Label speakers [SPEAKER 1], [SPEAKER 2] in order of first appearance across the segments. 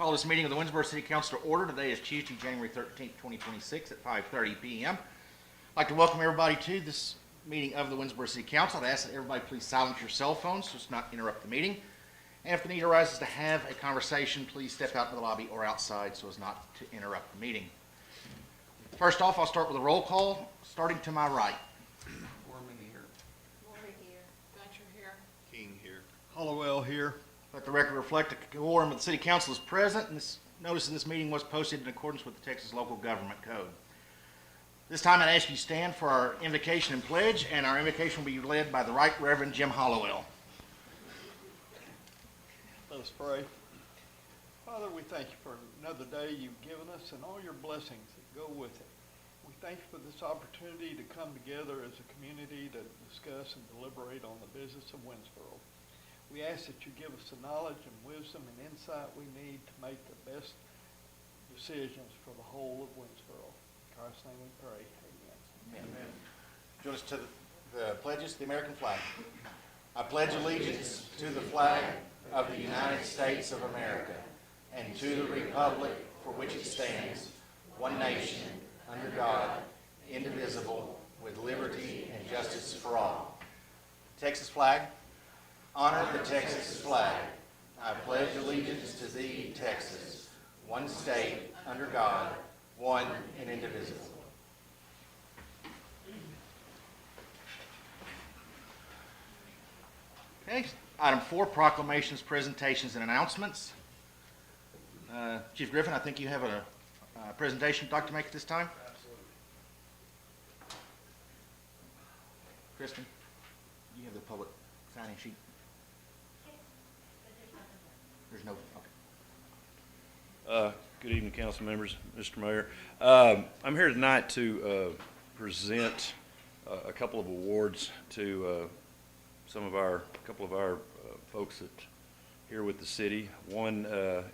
[SPEAKER 1] call this meeting of the Winnsboro City Council to order. Today is Tuesday, January 13th, 2026 at 5:30 p.m. I'd like to welcome everybody to this meeting of the Winnsboro City Council. I'd ask that everybody please silence your cell phones so as not to interrupt the meeting. And if the need arises to have a conversation, please step out to the lobby or outside so as not to interrupt the meeting. First off, I'll start with a roll call, starting to my right.
[SPEAKER 2] Foreman here.
[SPEAKER 3] Lori here. Dutcher here.
[SPEAKER 2] King here.
[SPEAKER 4] Hollowell here.
[SPEAKER 1] Let the record reflect the quorum of the City Council is present, and this notice of this meeting was posted in accordance with the Texas Local Government Code. This time I'd ask you to stand for our invocation and pledge, and our invocation will be led by the Right Reverend Jim Hollowell.
[SPEAKER 4] Let us pray. Father, we thank you for another day you've given us and all your blessings that go with it. We thank you for this opportunity to come together as a community to discuss and deliberate on the business of Winnsboro. We ask that you give us the knowledge and wisdom and insight we need to make the best decisions for the whole of Winnsboro. In Christ's name we pray. Amen.
[SPEAKER 1] Amen. Join us to the pledges, the American flag. I pledge allegiance to the flag of the United States of America and to the republic for which it stands, one nation, under God, indivisible, with liberty and justice for all. Texas flag. Honor the Texas flag. I pledge allegiance to thee, Texas, one state, under God, one and indivisible. Okay, item 4, proclamations, presentations, and announcements. Chief Griffin, I think you have a presentation you'd like to make at this time?
[SPEAKER 4] Absolutely.
[SPEAKER 1] Kristen, you have the public signing sheet. There's no, okay.
[SPEAKER 5] Good evening, council members, Mr. Mayor. I'm here tonight to present a couple of awards to a couple of our folks that here with the city. One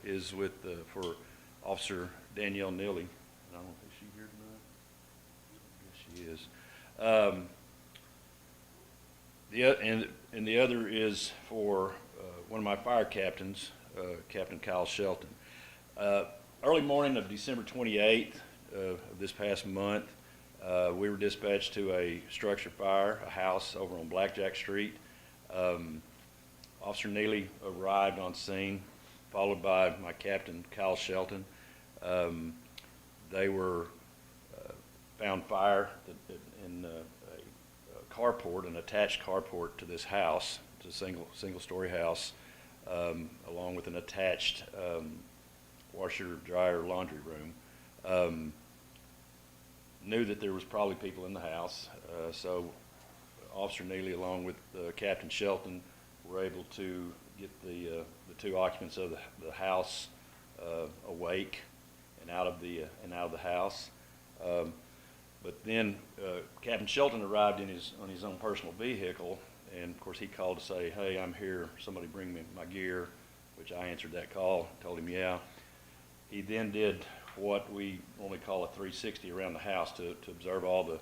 [SPEAKER 5] is with for Officer Danielle Neely. I don't know, is she here tonight? Yes, she is. And the other is for one of my fire captains, Captain Kyle Shelton. Early morning of December 28th of this past month, we were dispatched to a structure fire, a house over on Blackjack Street. Officer Neely arrived on scene, followed by my captain, Kyle Shelton. They were found fire in a carport, an attached carport to this house. It's a single-story house, along with an attached washer, dryer, laundry room. Knew that there was probably people in the house, so Officer Neely, along with Captain Shelton, were able to get the two occupants of the house awake and out of the house. But then Captain Shelton arrived on his own personal vehicle, and of course he called to say, "Hey, I'm here. Somebody bring me my gear," which I answered that call, told him yeah. He then did what we normally call a 360 around the house to observe all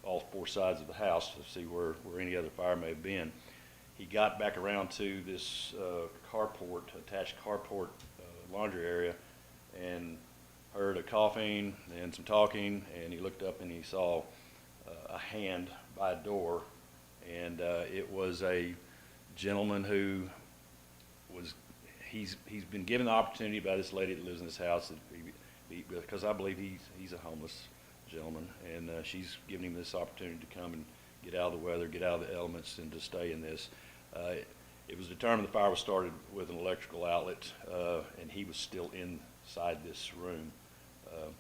[SPEAKER 5] all four sides of the house to see where any other fire may have been. He got back around to this carport, attached carport laundry area, and heard a coughing and some talking, and he looked up and he saw a hand by a door, and it was a gentleman who was, he's been given the opportunity by this lady that lives in this house, because I believe he's a homeless gentleman, and she's giving him this opportunity to come and get out of the weather, get out of the elements, and to stay in this. It was determined the fire was started with an electrical outlet, and he was still inside this room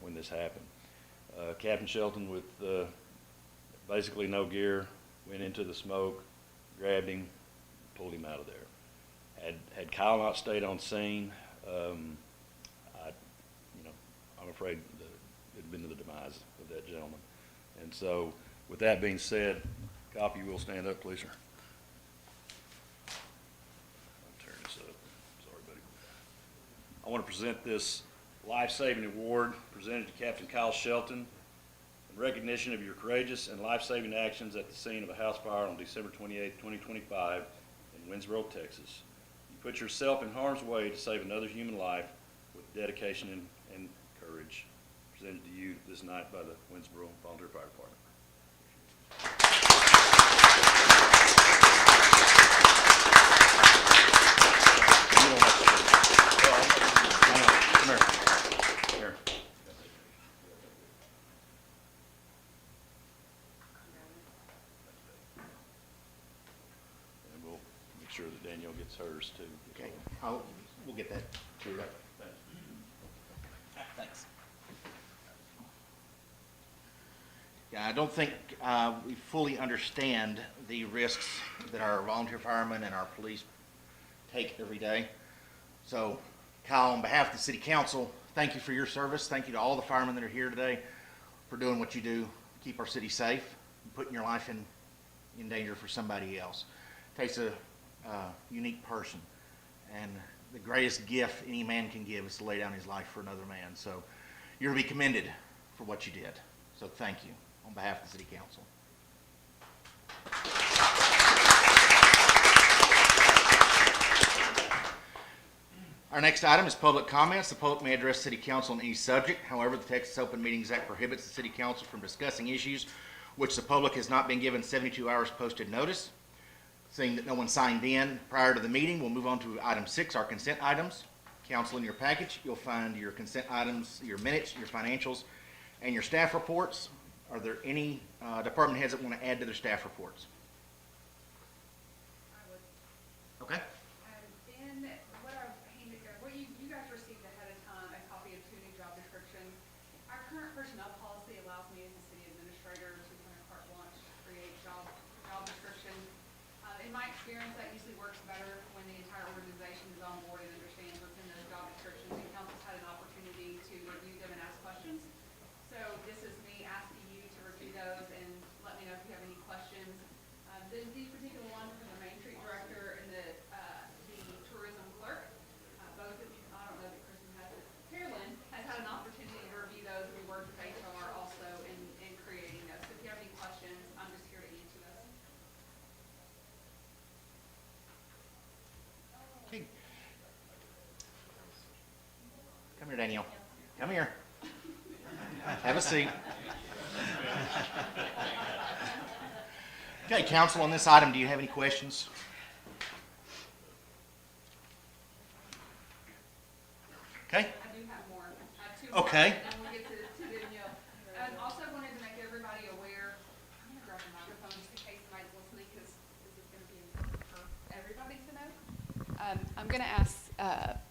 [SPEAKER 5] when this happened. Captain Shelton, with basically no gear, went into the smoke, grabbed him, pulled him out of there. Had Kyle not stayed on scene, I'm afraid that it had been to the demise of that gentleman. And so, with that being said, copy, you will stand up, please, sir. I'll turn this up. Sorry, buddy. I want to present this life-saving award presented to Captain Kyle Shelton in recognition of your courageous and life-saving actions at the scene of a house fire on December 28, 2025 in Winnsboro, Texas. You put yourself in harm's way to save another human life with dedication and courage. Presented to you this night by the Winnsboro Volunteer Fire Department. You don't have to say. Come here. Here. And we'll make sure that Danielle gets hers too.
[SPEAKER 1] Okay, we'll get that to you. Thanks. Yeah, I don't think we fully understand the risks that our volunteer firemen and our police take every day. So, Kyle, on behalf of the city council, thank you for your service. Thank you to all the firemen that are here today for doing what you do to keep our city safe, and putting your life in danger for somebody else. It takes a unique person, and the greatest gift any man can give is to lay down his life for another man. So you're to be commended for what you did. So thank you on behalf of the city council. Our next item is public comments. The public may address city council on any subject. However, the Texas Open Meetings Act prohibits the city council from discussing issues which the public has not been given 72 hours posted notice. Seeing that no one signed in prior to the meeting, we'll move on to item 6, our consent items. Council, in your package, you'll find your consent items, your minutes, your financials, and your staff reports. Are there any department heads that want to add to their staff reports?
[SPEAKER 6] I would.
[SPEAKER 1] Okay.
[SPEAKER 6] In what you guys received ahead of time, a copy of 2 new job descriptions. Our current personnel policy allows me as the city administrator to kind of carte blanche create job descriptions. In my experience, that usually works better when the entire organization is on board and understands what's in those job descriptions, and council's had an opportunity to review them and ask questions. So this is me asking you to review those and let me know if you have any questions. These particular ones for the Main Street Director and the tourism clerk, both of you, I don't know that Kristen has it, Carolyn has had an opportunity to review those. We worked with HR also in creating those. So if you have any questions, I'm just here to answer those.
[SPEAKER 1] Okay. Come here, Danielle. Come here. Have a seat. Okay, council, on this item, do you have any questions? Okay.
[SPEAKER 6] I do have more. I have 2 more.
[SPEAKER 1] Okay.
[SPEAKER 6] And then we'll get to Danielle. Also wanted to make everybody aware, I'm gonna grab the microphone just in case somebody's listening, because this is gonna be important for everybody to know. I'm gonna ask,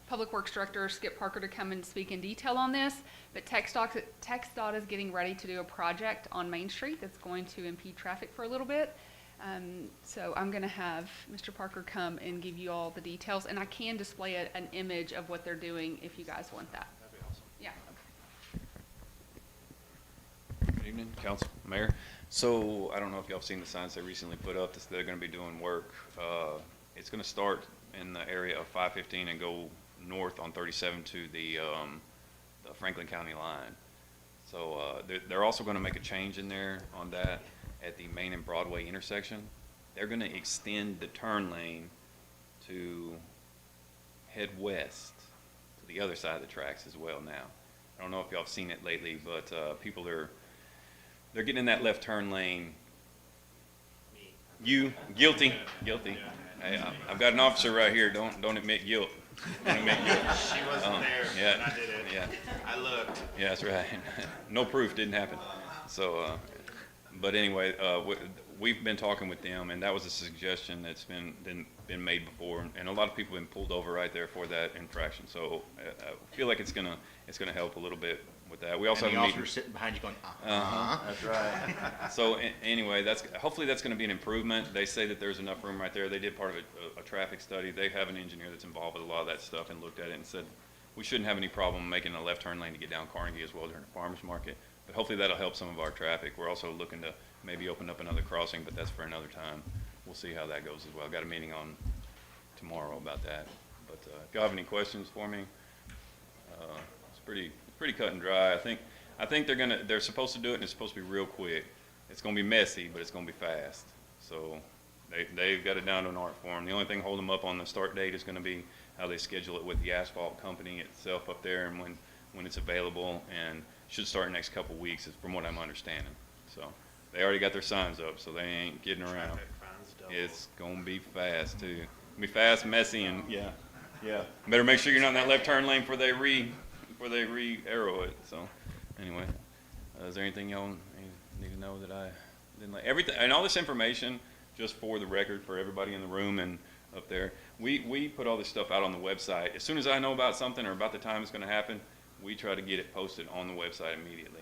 [SPEAKER 6] Public Works Director Skip Parker to come and speak in detail on this, but TxDOT is getting ready to do a project on Main Street that's going to impede traffic for a little bit. So I'm gonna have Mr. Parker come and give you all the details, and I can display an image of what they're doing if you guys want that.
[SPEAKER 5] That'd be awesome.
[SPEAKER 6] Yeah.
[SPEAKER 7] Good evening, council, mayor. So I don't know if y'all have seen the signs they recently put up that they're going to be doing work. It's going to start in the area of 515 and go north on 37 to the Franklin County line. So they're also going to make a change in there on that at the Main and Broadway intersection. They're going to extend the turn lane to head west to the other side of the tracks as well now. I don't know if y'all have seen it lately, but people they're getting in that left turn lane. You guilty. Hey, I've got an officer right here. Don't admit guilt. Don't admit guilt.
[SPEAKER 2] She wasn't there
[SPEAKER 7] yeah,
[SPEAKER 2] when I did it.
[SPEAKER 7] Yeah.
[SPEAKER 2] I looked.
[SPEAKER 7] Yeah, that's right. No proof, didn't happen. So, but anyway, we've been talking with them, and that was a suggestion that's been made before, and a lot of people have been pulled over right there for that infraction. So I feel like it's gonna help a little bit with that. We also
[SPEAKER 1] And the
[SPEAKER 7] have a meeting.
[SPEAKER 1] officer sitting behind you going,
[SPEAKER 5] That's right.
[SPEAKER 7] So anyway, hopefully that's going to be an improvement. They say that there's enough room right there. They did part of a traffic study. They have an engineer that's involved with a lot of that stuff and looked at it and said we shouldn't have any problem making a left turn lane to get down Carnegie as well during the farmers market. But hopefully that'll help some of our traffic. We're also looking to maybe open up another crossing, but that's for another time. We'll see how that goes as well. Got a meeting on tomorrow about that. But if y'all have any questions for me, it's pretty cut and dry. I think they're supposed to do it, and it's supposed to be real quick. It's going to be messy, but it's going to be fast. So They've got it down to an art form. The only thing holding them up on the start date is gonna be how they schedule it with the asphalt company itself up there and when it's available, and should start in the next couple weeks, is from what I'm understanding. So, they already got their signs up, so they ain't getting around. It's gonna be fast too. Be fast, messy, and yeah. Better make sure you're not in that left turn lane before they re-arrow it, so, anyway. Is there anything y'all need to know that I didn't like? Everything, and all this information, just for the record, for everybody in the room and up there, we put all this stuff out on the website. As soon as I know about something or about the time it's gonna happen, we try to get it posted on the website immediately.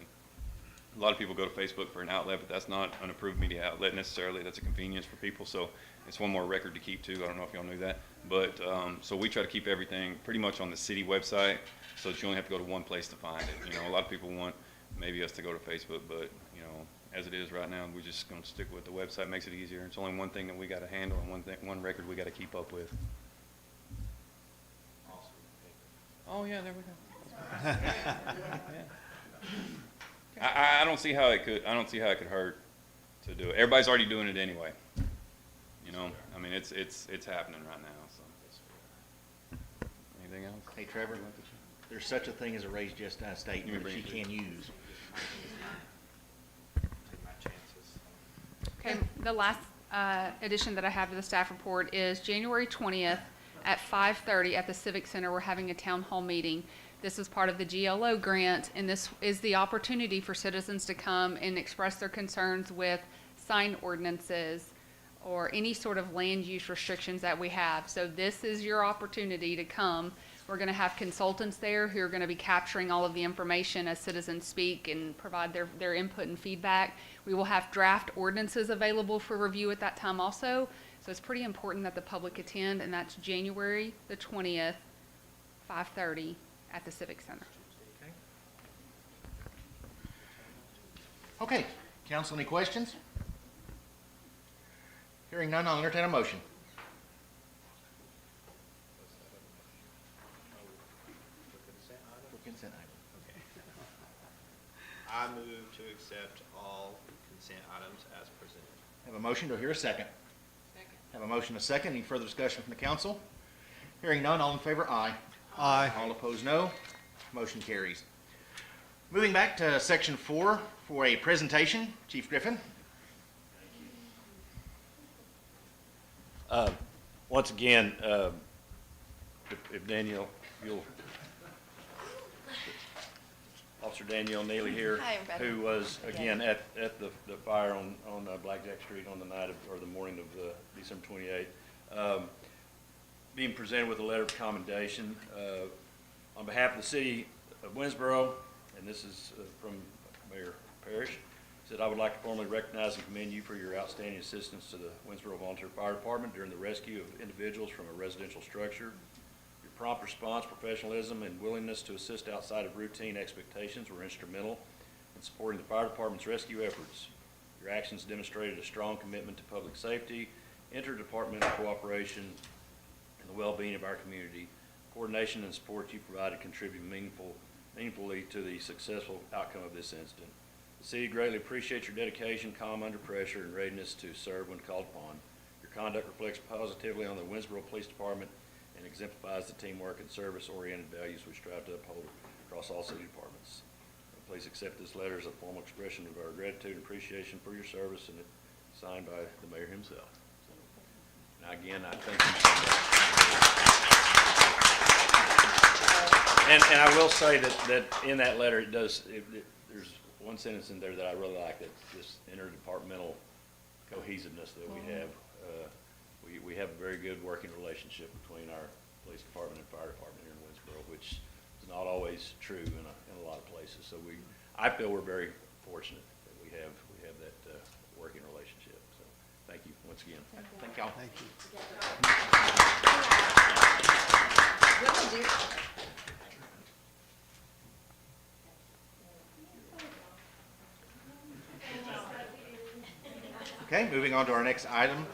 [SPEAKER 7] A lot of people go to Facebook for an outlet, but that's not an approved media outlet necessarily. That's a convenience for people, so it's one more record to keep too. I don't know if y'all knew that, but so we try to keep everything pretty much on the city website, so that you only have to go to one place to find it. You know, a lot of people want maybe us to go to Facebook, but you know, as it is right now, we're just going to stick with the website. Makes it easier. It's only one thing that we got to handle and one record we got to keep up with. Oh yeah, there we go. I don't see how it could. I don't see how it could hurt to do it. Everybody's already doing it anyway. You know, I mean, it's happening right now. So, anything else?
[SPEAKER 1] Hey, Trevor, there's such a thing as a raised just statement that you can use.
[SPEAKER 6] Okay, the last addition that I have to the staff report is January 20th at 5:30 at the Civic Center. We're having a town hall meeting. This is part of the GLO grant, and this is the opportunity for citizens to come and express their concerns with sign ordinances or any sort of land use restrictions that we have. So this is your opportunity to come. We're going to have consultants there who are going to be capturing all of the information as citizens speak and provide their input and feedback. We will have draft ordinances available for review at that time also. So it's pretty important that the public attend, and that's January the 20th, 5:30 at the Civic Center.
[SPEAKER 1] Okay, council, any questions? Hearing none, I'll entertain a motion. For consent item.
[SPEAKER 2] I move to accept all consent items as presented.
[SPEAKER 1] Have a motion, do I hear a second?
[SPEAKER 3] Second.
[SPEAKER 1] Have a motion, a second. Any further discussion from the council? Hearing none, all in favor, aye.
[SPEAKER 4] Aye.
[SPEAKER 1] All opposed, no. Motion carries. Moving back to section 4 for a presentation, Chief Griffin.
[SPEAKER 5] Once again, if Danielle, Officer Danielle Neely here,
[SPEAKER 3] Hi, everybody.
[SPEAKER 5] who was again at the fire on Blackjack Street on the night of, or the morning of December 28th, being presented with a letter of commendation on behalf of the city of Winnsboro, and this is from Mayor Parrish. Said, I would like to formally recognize and commend you for your outstanding assistance to the Winnsboro Volunteer Fire Department during the rescue of individuals from a residential structure. Your prompt response, professionalism, and willingness to assist outside of routine expectations were instrumental in supporting the fire department's rescue efforts. Your actions demonstrated a strong commitment to public safety, interdepartmental cooperation, and the well-being of our community. Coordination and support you provided contributed meaningfully to the successful outcome of this incident. The city greatly appreciates your dedication, calm under pressure, and readiness to serve when called upon. Your conduct reflects positively on the Winnsboro Police Department and exemplifies the teamwork and service-oriented values we strive to uphold across all city departments. Please accept this letter as a formal expression of our gratitude and appreciation for your service, and it's signed by the mayor himself. So, now again, I thank you. And I will say that in that letter, there's one sentence in there that I really like, that this interdepartmental cohesiveness that we have. We have a very good working relationship between our police department and fire department here in Winnsboro, which is not always true in a lot of places. So I feel we're very fortunate that we have that working relationship. So thank you once again.
[SPEAKER 1] Thank y'all.
[SPEAKER 4] Thank you.
[SPEAKER 1] Okay, moving on to our next item.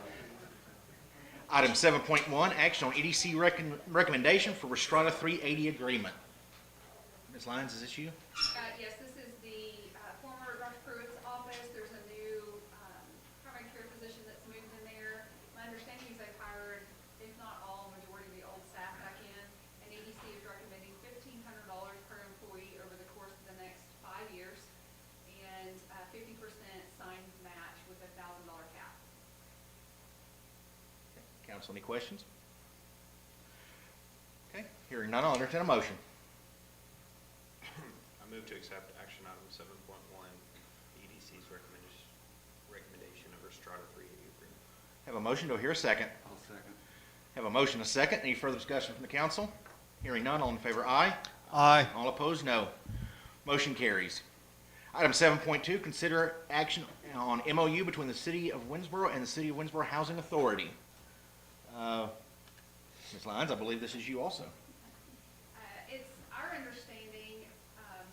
[SPEAKER 1] Item 7.1, action on EDC recommendation for Restrata 380 agreement. Ms. Lyons, is this you?
[SPEAKER 6] Yes, this is the former Rush Pruitt's office. There's a new primary care physician that's moved in there.
[SPEAKER 1] Council, any questions? Okay, hearing none, I'll entertain a motion.
[SPEAKER 2] I move to accept action item 7.1, EDC's recommendation of Restrata 380 agreement.
[SPEAKER 1] Have a motion, do I hear a second?
[SPEAKER 8] I'll second.
[SPEAKER 1] Have a motion, a second. Any further discussion from the council? Hearing none, all in favor, aye.
[SPEAKER 4] Aye.
[SPEAKER 1] All opposed, no. Motion carries. Item 7.2, consider action on MOU between the City of Winnsboro and the City of Winnsboro Housing Authority. Ms. Lyons, I believe this is you also.
[SPEAKER 6] It's our understanding,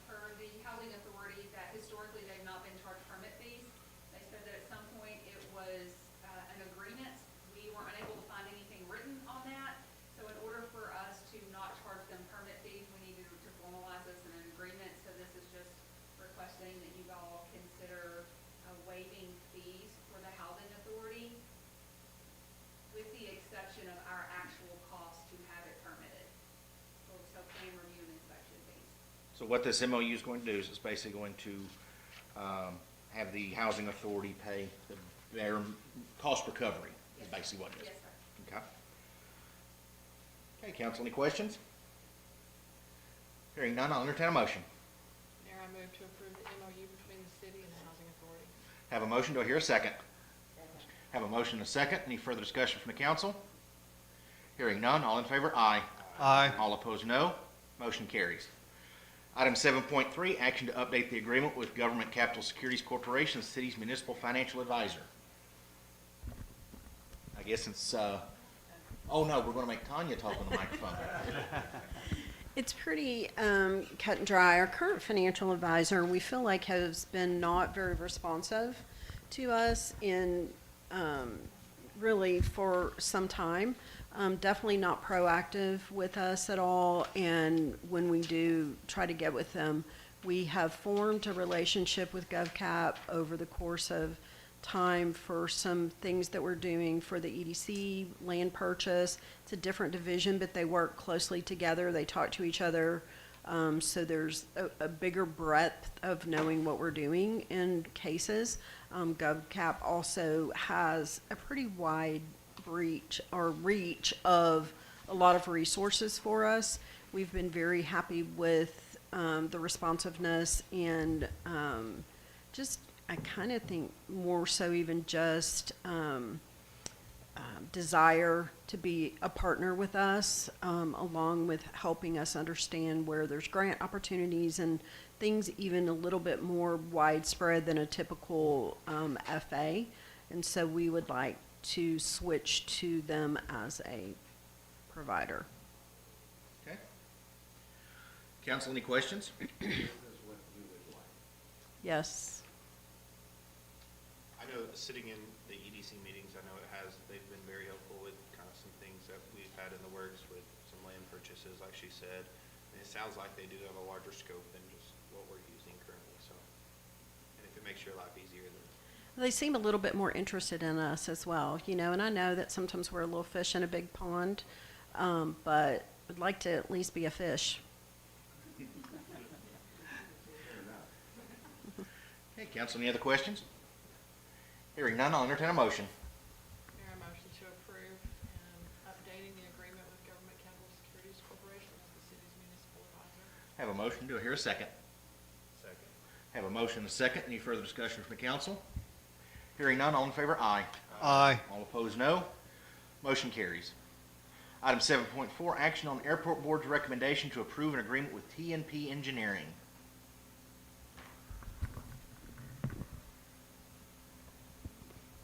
[SPEAKER 6] per the housing authority, that historically they've not been charged permit fees. They said that at some point it was, an agreement. We were unable to find anything written on that. So in order for us to not charge them permit fees, we needed to formalize this in an agreement. So this is just requesting that you all consider waiving fees for the housing authority, with the exception of our actual cost to have it permitted. So plan review and inspection fees.
[SPEAKER 1] So what this MOU is going to do is it's basically going to have the housing authority pay their cost recovery, is basically what it is.
[SPEAKER 6] Yes, sir.
[SPEAKER 1] Okay. Okay, council, any questions? Hearing none, I'll entertain a motion.
[SPEAKER 3] Mayor, I move to approve the MOU between the city and the housing authority.
[SPEAKER 1] Have a motion, do I hear a second? Have a motion and a second. Any further discussion from the council? Hearing none, all in favor, aye.
[SPEAKER 4] Aye.
[SPEAKER 1] All opposed, no. Motion carries. Item 7.3, action to update the agreement with Government Capital Securities Corporation, the city's municipal financial advisor. I guess it's, oh no, we're going to make Tanya talk on the microphone.
[SPEAKER 9] It's pretty cut and dry. Our current financial advisor, we feel like, has been not very responsive to us in really for some time. Definitely not proactive with us at all. And when we do try to get with them, we have formed a relationship with GovCap over the course of time for some things that we're doing for the EDC land purchase. It's a different division, but they work closely together. They talk to each other. So there's a bigger breadth of knowing what we're doing in cases. GovCap also has a pretty wide reach of a lot of resources for us. We've been very happy with the responsiveness and just, I kind of think more so even just desire to be a partner with us, along with helping us understand where there's grant opportunities and things even a little bit more widespread than a typical FA. And so we would like to switch to them as a provider.
[SPEAKER 1] Okay. Council, any questions?
[SPEAKER 8] This is what you would like.
[SPEAKER 9] Yes.
[SPEAKER 2] I know sitting in the EDC meetings, I know they've been very helpful with kind of some things that we've had in the works with some land purchases, like she said. And it sounds like they do have a larger scope than just what we're using currently, so. And if it makes your life easier, then.
[SPEAKER 9] They seem a little bit more interested in us as well, you know, and I know that sometimes we're a little fish in a big pond, but I'd like to at least be a fish.
[SPEAKER 1] Okay, council, any other questions? Hearing none, I'll entertain a motion.
[SPEAKER 3] Mayor, I motion to approve updating the agreement with Government Capital Securities Corporation as the city's municipal advisor.
[SPEAKER 1] Have a motion, do I hear a second?
[SPEAKER 2] Second.
[SPEAKER 1] Have a motion and a second. Any further discussion from the council? Hearing none, all in favor, aye.
[SPEAKER 4] Aye.
[SPEAKER 1] All opposed, no. Motion carries. Item 7.4, action on Airport Board's recommendation to approve an agreement with TNP Engineering.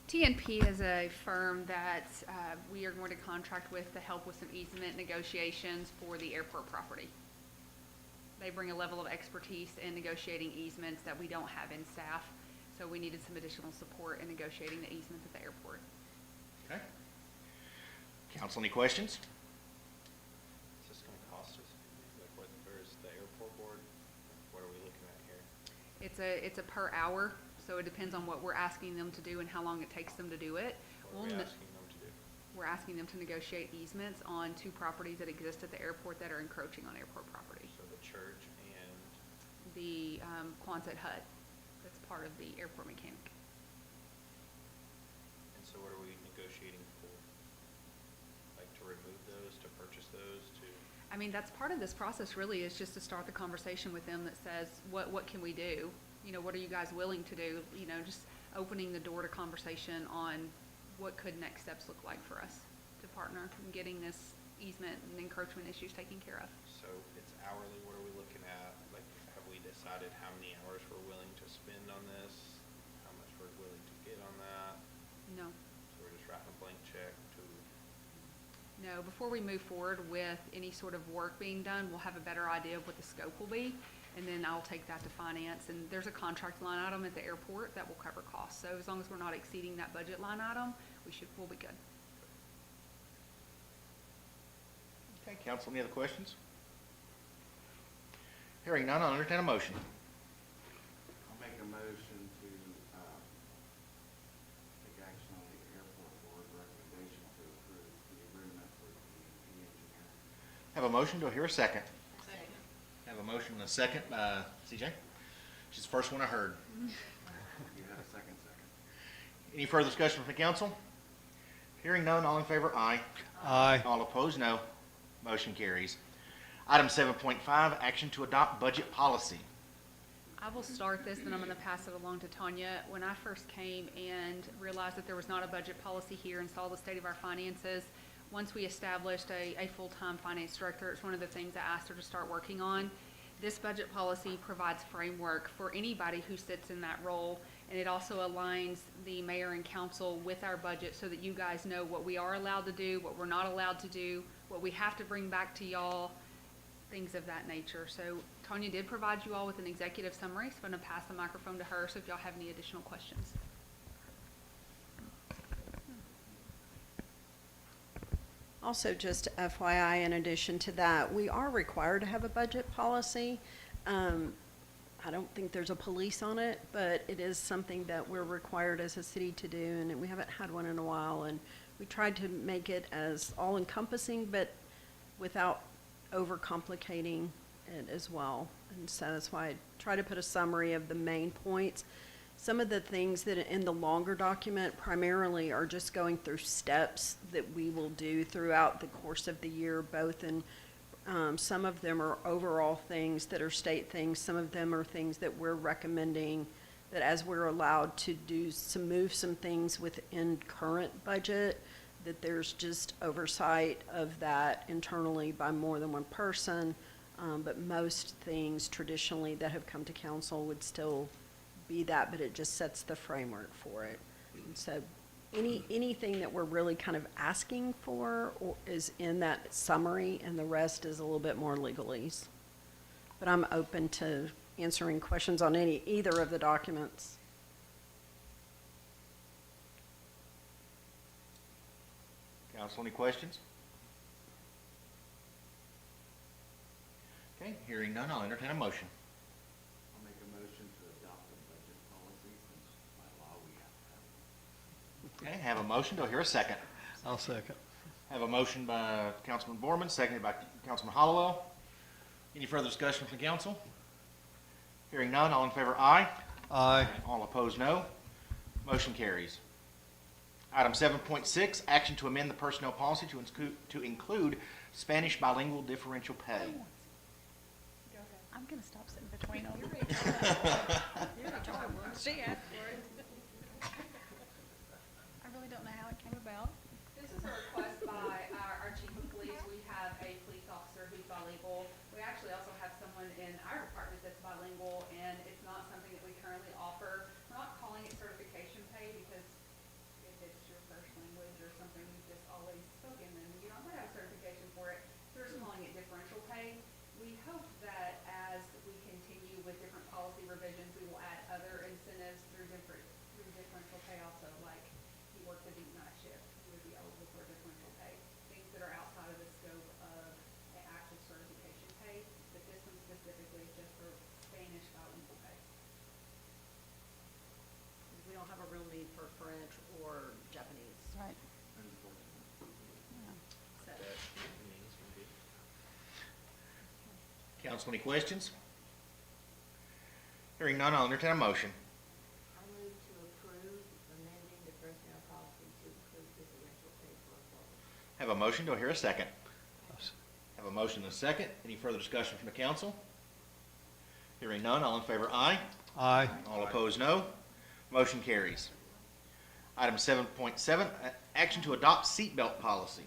[SPEAKER 6] TNP is a firm that we are going to contract with to help with some easement negotiations for the airport property. They bring a level of expertise in negotiating easements that we don't have in staff, so we needed some additional support in negotiating the easements at the airport.
[SPEAKER 1] Okay. Council, any questions?
[SPEAKER 2] Is this gonna cost us, like what, or is the airport board, what are we looking at here?
[SPEAKER 6] It's a per hour, so it depends on what we're asking them to do and how long it takes them to do it.
[SPEAKER 2] What are we
[SPEAKER 6] We'll ne-
[SPEAKER 2] asking them to do?
[SPEAKER 6] We're asking them to negotiate easements on 2 properties that exist at the airport that are encroaching on airport property.
[SPEAKER 2] So the church and,
[SPEAKER 6] The Quonset hut, that's part of the airport mechanic.
[SPEAKER 2] and so what are we negotiating for?
[SPEAKER 6] I mean, that's part of this process really, is just to start the conversation with them that says, what can we do? You know, what are you guys willing to do? You know, just opening the door to conversation on what could next steps look like for us to partner in getting this easement and encroachment issues taken care of.
[SPEAKER 2] So it's hourly, what are we looking at? Like, have we decided how many hours we're willing to spend on this? How much we're willing to get on that?
[SPEAKER 6] No.
[SPEAKER 2] So we're just writing a blank check to,
[SPEAKER 6] No, before we move forward with any sort of work being done, we'll have a better idea of what the scope will be, and then I'll take that to finance. And there's a contract line item at the airport that will cover costs. So as long as we're not exceeding that budget line item, we'll be good.
[SPEAKER 1] Okay, council, any other questions? Hearing none, I'll entertain a motion.
[SPEAKER 8] I'll make a motion to take action on the airport board recommendation to approve the agreement with the engineer.
[SPEAKER 1] Have a motion, do I hear a second? Second. Have a motion and a second by CJ. She's the first one I heard.
[SPEAKER 8] You had a second.
[SPEAKER 1] Any further discussion from the council? Hearing none, all in favor, aye.
[SPEAKER 4] Aye.
[SPEAKER 1] All opposed, no. Motion carries. Item 7.5, action to adopt budget policy.
[SPEAKER 6] I will start this, then I'm going to pass it along to Tanya. When I first came and realized that there was not a budget policy here and saw the state of our finances, once we established a full-time finance director, it's one of the things I asked her to start working on. This budget policy provides framework for anybody who sits in that role, and it also aligns the mayor and council with our budget so that you guys know what we are allowed to do, what we're not allowed to do, what we have to bring back to y'all, things of that nature. So Tanya did provide you all with an executive summary, so I'm going to pass the microphone to her, so if y'all have any additional questions.
[SPEAKER 9] Also, just FYI, in addition to that, we are required to have a budget policy. I don't think there's a police on it, but it is something that we're required as a city to do, and we haven't had one in a while. And we tried to make it as all-encompassing, but without overcomplicating it as well. And so that's why I try to put a summary of the main points. Some of the things that in the longer document primarily are just going through steps that we will do throughout the course of the year, both in, some of them are overall things that are state things, some of them are things that we're recommending that as we're allowed to do move some things within current budget, that there's just oversight of that internally by more than one person. But most things traditionally that have come to council would still be that, but it just sets the framework for it. And so anything that we're really kind of asking for is in that summary, and the rest is a little bit more legalese. But I'm open to answering questions on either of the documents.
[SPEAKER 1] Council, any questions? Okay, hearing none, I'll entertain a motion.
[SPEAKER 8] I'll make a motion to adopt the budget policy since by law we have to have it.
[SPEAKER 1] Okay, have a motion, do I hear a second?
[SPEAKER 4] I'll second.
[SPEAKER 1] Have a motion by Councilman Borman, seconded by Councilman Hollowell. Any further discussion from the council? Hearing none, all in favor, aye.
[SPEAKER 4] Aye.
[SPEAKER 1] All opposed, no. Motion carries. Item 7.6, action to amend the personnel policy to include Spanish bilingual differential pay.
[SPEAKER 10] I'm gonna stop sitting between them. She asked for it. I really don't know how it came about.
[SPEAKER 6] This is a request by our chief of police. We have a police officer who's bilingual. We actually also have someone in our department that's bilingual, and it's not something that we currently offer. We're not calling it certification pay because if it's your first language or something you've just always spoken, then you don't have a certification for it. So we're just calling it differential pay. We hope that as we continue with different policy revisions, we will add other incentives through differential pay also, like you work the night shift, you would be eligible for differential pay, things that are outside of the scope of an actual certification pay, but this one specifically is just for Spanish bilingual pay.
[SPEAKER 9] We don't have a real need for French or Japanese.
[SPEAKER 10] Right.
[SPEAKER 9] So,
[SPEAKER 1] Council, any questions? Hearing none, I'll entertain a motion.
[SPEAKER 11] I move to approve amending the personnel policy to include differential pay for employees.
[SPEAKER 1] Have a motion, do I hear a second? Have a motion and a second. Any further discussion from the council? Hearing none, all in favor, aye.
[SPEAKER 4] Aye.
[SPEAKER 1] All opposed, no. Motion carries. Item 7.7, action to adopt seatbelt policy.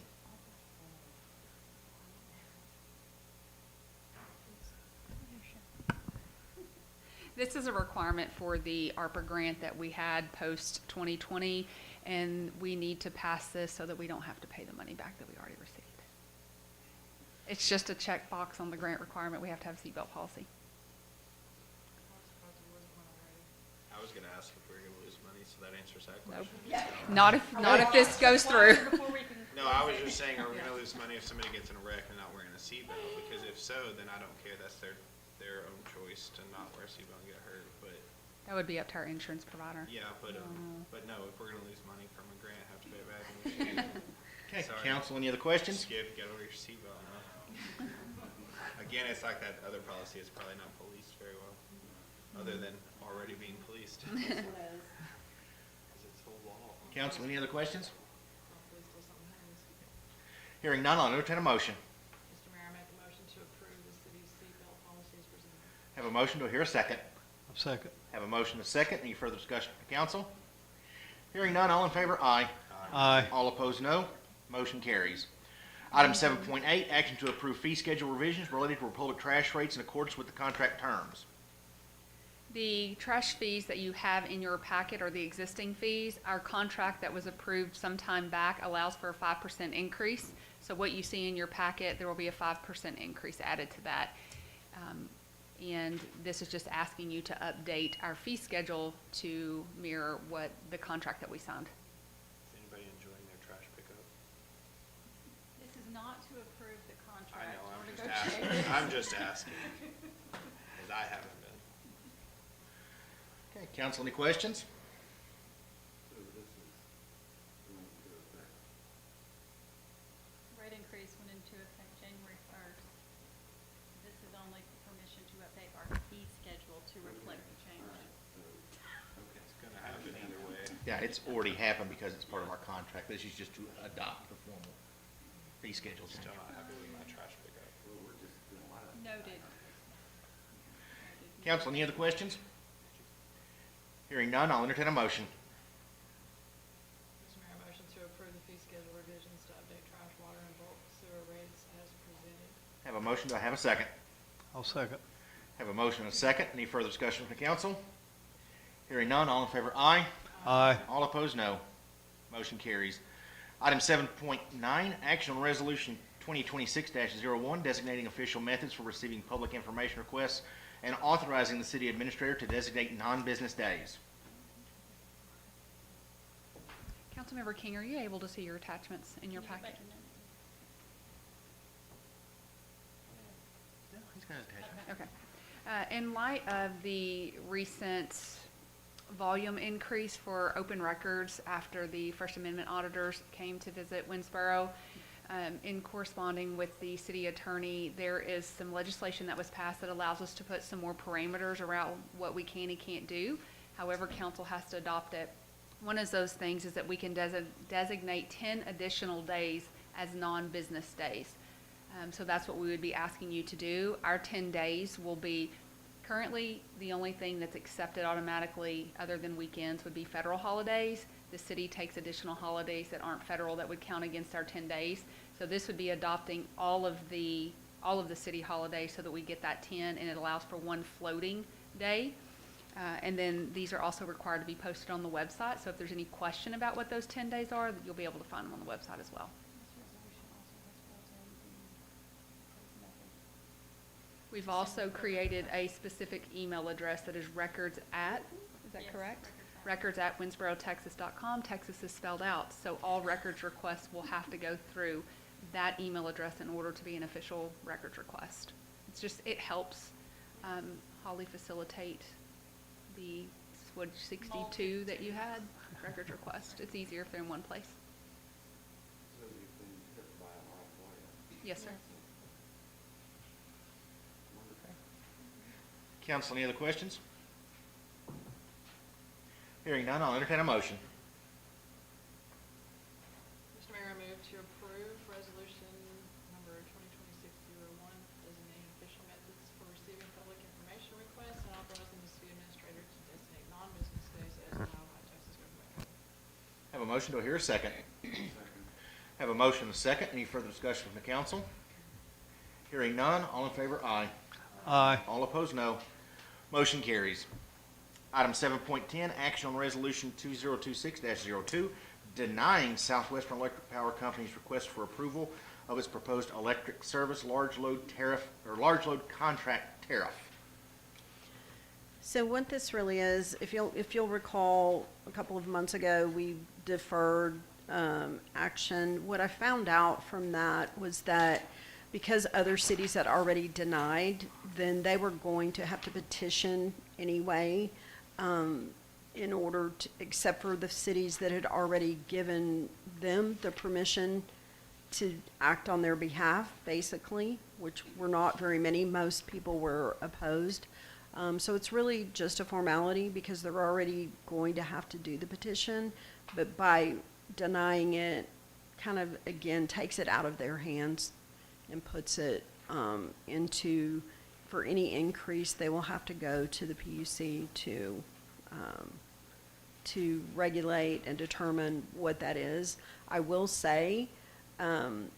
[SPEAKER 6] This is a requirement for the ARPA grant that we had post 2020, and we need to pass this so that we don't have to pay the money back that we already received. It's just a checkbox on the grant requirement. We have to have a seatbelt policy.
[SPEAKER 2] I was gonna ask if we were gonna lose money, so that answers that
[SPEAKER 6] Nope.
[SPEAKER 2] question.
[SPEAKER 6] Not if this goes through.
[SPEAKER 2] No, I was just saying, are we gonna lose money if somebody gets in a wreck and not wearing a seatbelt? Because if so, then I don't care, that's their own choice to not wear a seatbelt and get hurt, but,
[SPEAKER 6] That would be up to our insurance provider.
[SPEAKER 2] yeah, but no, if we're gonna lose money from a grant, have to pay it back. And we should.
[SPEAKER 1] Okay,
[SPEAKER 2] Sorry.
[SPEAKER 1] council, any other questions?
[SPEAKER 2] Skip, get over your seatbelt now. Again, it's like that other policy is probably not policed very well, other than already being policed. 'Cause it's a law.
[SPEAKER 1] Council, any other questions?
[SPEAKER 3] Hopefully still something happens.
[SPEAKER 1] Hearing none, I'll entertain a motion.
[SPEAKER 3] Mr. Mayor, I make a motion to approve the city's seatbelt policy as presented.
[SPEAKER 1] Have a motion, do I hear a second?
[SPEAKER 4] Second.
[SPEAKER 1] Have a motion and a second. Any further discussion from the council? Hearing none, all in favor, aye.
[SPEAKER 4] Aye.
[SPEAKER 1] All opposed, no. Motion carries. Item 7.8, action to approve fee schedule revisions related to public trash rates in accordance with the contract terms.
[SPEAKER 6] The trash fees that you have in your packet are the existing fees. Our contract that was approved some time back allows for a 5% increase. So what you see in your packet, there will be a 5% increase added to that. And this is just asking you to update our fee schedule to mirror what the contract that we signed.
[SPEAKER 2] Is anybody enjoying their trash pickup?
[SPEAKER 10] This is not to approve the
[SPEAKER 2] I
[SPEAKER 10] contract.
[SPEAKER 2] know,
[SPEAKER 10] or
[SPEAKER 2] I'm just
[SPEAKER 10] negotiate
[SPEAKER 2] asking,
[SPEAKER 10] it.
[SPEAKER 2] I'm just asking, because I haven't been.
[SPEAKER 1] Okay, council, any questions?
[SPEAKER 8] So this is going to affect,
[SPEAKER 10] Rate increase went into effect January 1st. This is only permission to update our fee schedule to reflect the change.
[SPEAKER 2] It's gonna happen either way.
[SPEAKER 1] Yeah, it's already happened because it's part of our contract. This is just to adopt the formal fee schedule change.
[SPEAKER 2] Still not happy with my trash pickup.
[SPEAKER 8] well, we're just doing a lot of.
[SPEAKER 10] Noted.
[SPEAKER 1] Council, any other questions? Hearing none, I'll entertain a motion.
[SPEAKER 3] Mr. Mayor, I motion to approve the fee schedule revisions to update trash, water, and bulk sewer rates as presented.
[SPEAKER 1] Have a motion, do I have a second?
[SPEAKER 4] I'll second.
[SPEAKER 1] Have a motion and a second. Any further discussion from the council? Hearing none, all in favor, aye.
[SPEAKER 4] Aye.
[SPEAKER 1] All opposed, no. Motion carries. Item 7.9, action on resolution 2026-01, designating official methods for receiving public information requests and authorizing the city administrator to designate non-business days.
[SPEAKER 6] Councilmember King, are you able to see your attachments in your packet?
[SPEAKER 1] He's got his attachment.
[SPEAKER 6] Okay. In light of the recent volume increase for open records after the First Amendment auditors came to visit Winnsboro, in corresponding with the city attorney, there is some legislation that was passed that allows us to put some more parameters around what we can and can't do. However, council has to adopt it. One of those things is that we can designate 10 additional days as non-business days. So that's what we would be asking you to do. Our 10 days will be, currently, the only thing that's accepted automatically other than weekends would be federal holidays. The city takes additional holidays that aren't federal that would count against our 10 days. So this would be adopting all of the city holidays so that we get that 10, and it allows for one floating day. And then these are also required to be posted on the website. So if there's any question about what those 10 days are, you'll be able to find them on the website as well. We've also created a specific email address that is records at, is that
[SPEAKER 10] Yes,
[SPEAKER 6] correct?
[SPEAKER 10] records
[SPEAKER 6] Records at winnsborotexas.com. Texas is spelled out, so all records requests will have to go through that email address in order to be an official records request. It's just, it helps Holly facilitate the, what, 62 that you had, records request. It's easier if they're in one place.
[SPEAKER 8] So you've been hit by a live wire.
[SPEAKER 6] Yes, sir.
[SPEAKER 1] Council, any other questions? Hearing none, I'll entertain a motion.
[SPEAKER 3] Mr. Mayor, I move to approve resolution number 2026-01,
[SPEAKER 1] a motion, do I hear a second? Have a motion and a second. Any further discussion from the council? Hearing none, all in favor, aye.
[SPEAKER 4] Aye.
[SPEAKER 1] All opposed, no. Motion carries. Item 7.10, action on resolution 2026-02, denying Southwestern Electric Power Company's request for approval of its proposed electric service large load tariff, or large load contract tariff.
[SPEAKER 9] So what this really is, if you'll recall, a couple of months ago, we deferred action. What I found out from that was that because other cities had already denied, then they were going to have to petition anyway, in order to, except for the cities that had already given them the permission to act on their behalf, basically, which were not very many. Most people were opposed. So it's really just a formality because they're already going to have to do the petition, but by denying it, kind of, again, takes it out of their hands and puts it into, for any increase, they will have to go to the PUC to regulate and determine what that is. I will say, the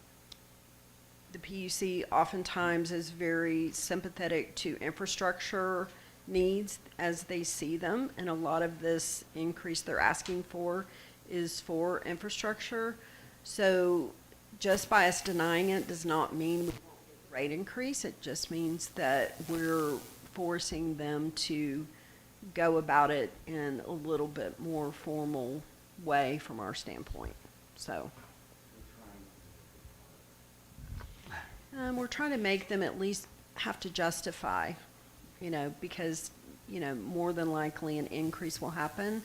[SPEAKER 9] PUC oftentimes is very sympathetic to infrastructure needs as they see them, and a lot of this increase they're asking for is for infrastructure. So just by us denying it does not mean we won't get a rate increase. It just means that we're forcing them to go about it in a little bit more formal way from our standpoint. So we're trying to make them at least have to justify, because, more than likely an increase will happen.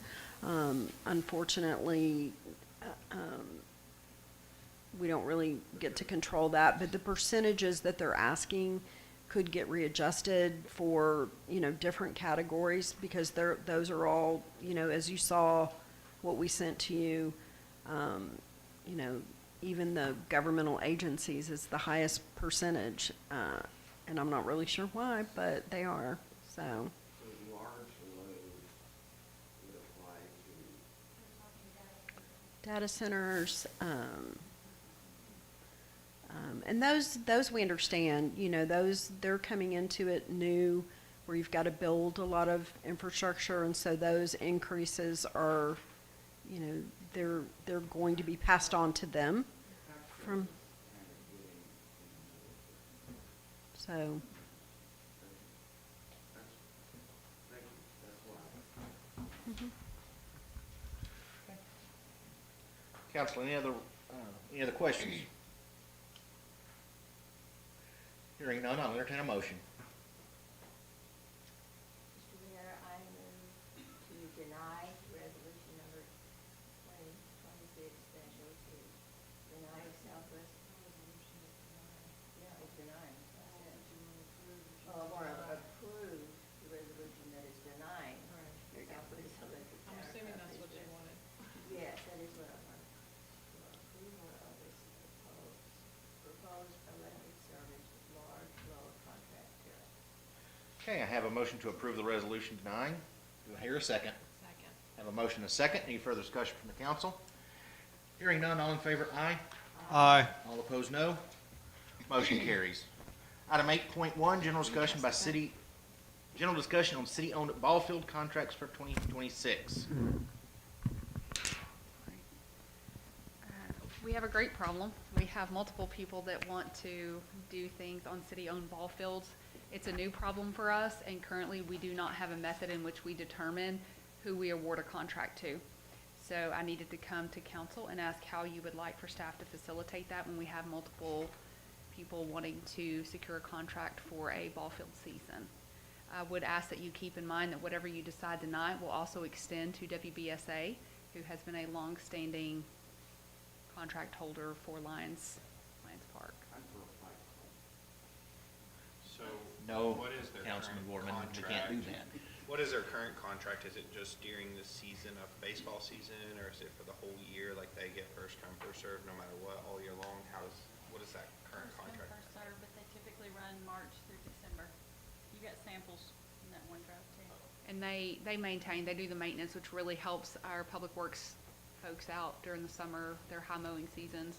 [SPEAKER 9] Unfortunately, we don't really get to control that, but the percentages that they're asking could get readjusted for, different categories, because those are all, as you saw what we sent to you, even the governmental agencies is the highest percentage, and I'm not really sure why, but they are, so.
[SPEAKER 8] So large load would apply to
[SPEAKER 9] Data centers, and those we understand, they're coming into it new, where you've got to build a lot of infrastructure, and so those increases are, they're going to be passed on to them from, so.
[SPEAKER 8] thank you, that's why.
[SPEAKER 1] Council, any other questions? Hearing none, I'll entertain a motion.
[SPEAKER 11] Mr. Mayor, I move to deny resolution number 2026-02, denying Southwest. Yeah, it's denying. Oh, I want to approve the resolution that is denying Southwest Electric
[SPEAKER 3] I'm
[SPEAKER 11] Power
[SPEAKER 3] assuming that's what you
[SPEAKER 11] Company's
[SPEAKER 3] wanted.
[SPEAKER 11] Yes, that is what I want. Approval of this proposed electric service large load contract tariff.
[SPEAKER 1] Okay, I have a motion to approve the resolution denying. Do I hear a second?
[SPEAKER 3] Second.
[SPEAKER 1] Have a motion and a second. Any further discussion from the council? Hearing none, all in favor, aye.
[SPEAKER 4] Aye.
[SPEAKER 1] All opposed, no. Motion carries. Item 8.1, general discussion on city-owned ball field contracts for 2026.
[SPEAKER 6] We have a great problem. We have multiple people that want to do things on city-owned ball fields. It's a new problem for us, and currently we do not have a method in which we determine who we award a contract to. So I needed to come to council and ask how you would like for staff to facilitate that when we have multiple people wanting to secure a contract for a ball field season. I would ask that you keep in mind that whatever you decide tonight will also extend to WBSA, who has been a long-standing contract holder for Lions Park.
[SPEAKER 8] I'm for a fight club.
[SPEAKER 2] So
[SPEAKER 1] No,
[SPEAKER 2] what is their
[SPEAKER 1] Councilman
[SPEAKER 2] current
[SPEAKER 1] Gorman, we can't do that.
[SPEAKER 2] What is their current contract? Is it just during the season of baseball season, or is it for the whole year? Like they get first come, first served, no matter what, all year long? What is that current
[SPEAKER 10] First come,
[SPEAKER 2] contract?
[SPEAKER 10] first served, but they typically run March through December. You got samples in that one drive too.
[SPEAKER 6] And they maintain, they do the maintenance, which really helps our public works folks out during the summer, their high mowing seasons.